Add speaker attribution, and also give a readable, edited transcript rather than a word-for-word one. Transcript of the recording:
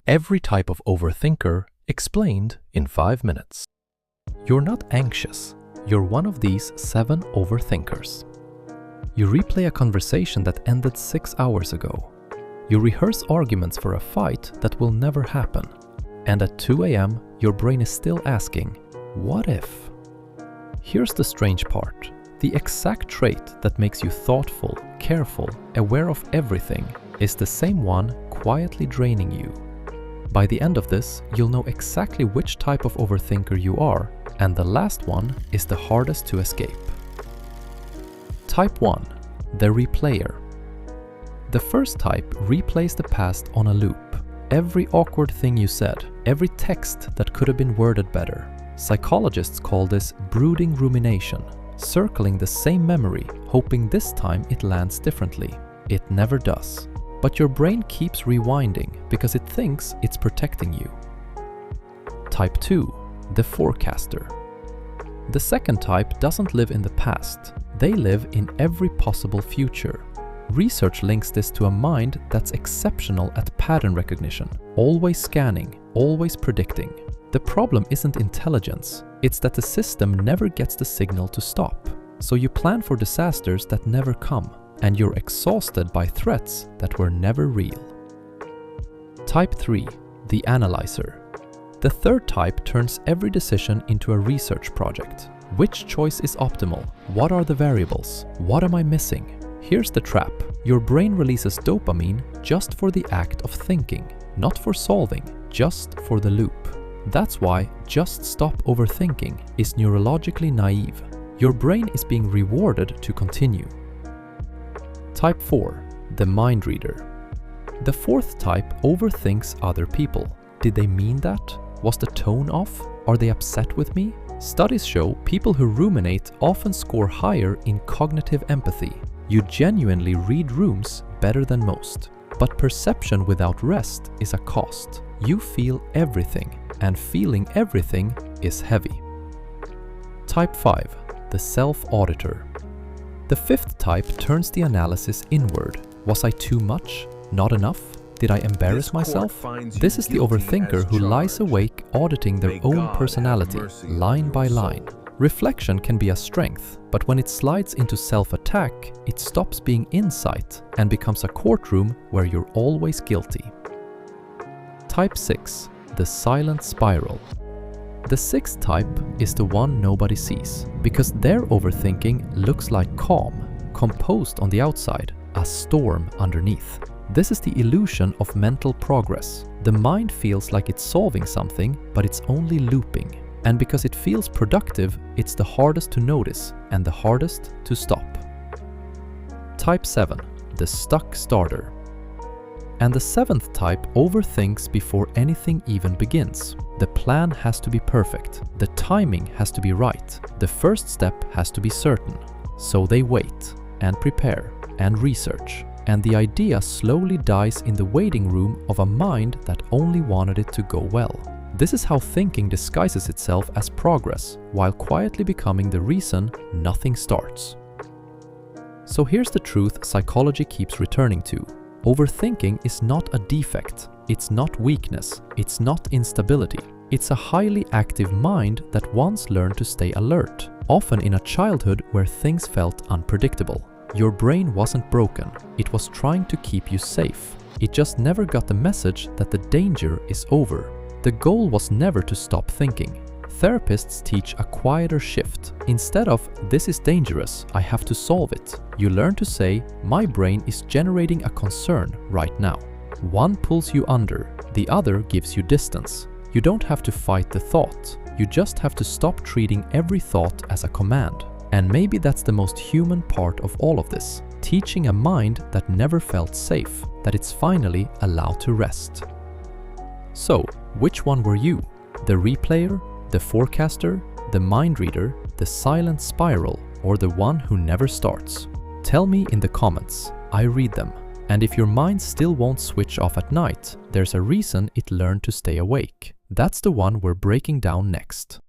Speaker 1: Every type of overthinker explained in 5 minutes. You're not anxious. You're one of these 7 overthinkers. You replay a conversation that ended 6 hours ago. You rehearse arguments for a fight that will never happen. And at 2 a.m., your brain is still asking, what if? Here's the strange part. The exact trait that makes you thoughtful, careful, aware of everything is the same one quietly draining you. By the end of this, you'll know exactly which type of overthinker you are, and the last one is the hardest to escape. Type 1. The replayer. The first type replays the past on a loop. Every awkward thing you said, every text that could have been worded better. Psychologists call this brooding rumination, circling the same memory, hoping this time it lands differently. It never does. But your brain keeps rewinding because it thinks it's protecting you. Type 2. The forecaster. The second type doesn't live in the past. They live in every possible future. Research links this to a mind that's exceptional at pattern recognition, always scanning, always predicting. The problem isn't intelligence, it's that the system never gets the signal to stop. So you plan for disasters that never come, and you're exhausted by threats that were never real. Type 3. The analyzer. The third type turns every decision into a research project. Which choice is optimal? What are the variables? What am I missing? Here's the trap. Your brain releases dopamine just for the act of thinking, not for solving, just for the loop. That's why just stop overthinking is neurologically naive. Your brain is being rewarded to continue. Type 4. The mind reader. The fourth type overthinks other people. Did they mean that? Was the tone off? Are they upset with me? Studies show people who ruminate often score higher in cognitive empathy. You genuinely read rooms better than most. But perception without rest is a cost. You feel everything, and feeling everything is heavy. Type 5. The self-auditor. The fifth type turns the analysis inward. Was I too much? Not enough? Did I embarrass myself? This is the overthinker who lies awake auditing their own personality, line by line. Reflection can be a strength, but when it slides into self-attack, it stops being insight and becomes a courtroom where you're always guilty. Type 6. The silent spiral. The sixth type is the one nobody sees, because their overthinking looks like calm, composed on the outside, a storm underneath. This is the illusion of mental progress. The mind feels like it's solving something, but it's only looping. And because it feels productive, it's the hardest to notice and the hardest to stop. Type 7. The stuck starter. And the seventh type overthinks before anything even begins. The plan has to be perfect. The timing has to be right. The first step has to be certain. So they wait and prepare and research. And the idea slowly dies in the waiting room of a mind that only wanted it to go well. This is how thinking disguises itself as progress, while quietly becoming the reason nothing starts. So here's the truth psychology keeps returning to. Overthinking is not a defect, it's not weakness, it's not instability. It's a highly active mind that once learned to stay alert, often in a childhood where things felt unpredictable. Your brain wasn't broken, it was trying to keep you safe. It just never got the message that the danger is over. The goal was never to stop thinking. Therapists teach a quieter shift. Instead of, this is dangerous, I have to solve it, you learn to say, my brain is generating a concern right now. One pulls you under, the other gives you distance. You don't have to fight the thought. You just have to stop treating every thought as a command. And maybe that's the most human part of all of this. Teaching a mind that never felt safe, that it's finally allowed to rest. So, which one were you? The replayer? The forecaster, the mind reader, the silent spiral, or the one who never starts? Tell me in the comments, I read them. And if your mind still won't switch off at night, there's a reason it learned to stay awake. That's the one we're breaking down next.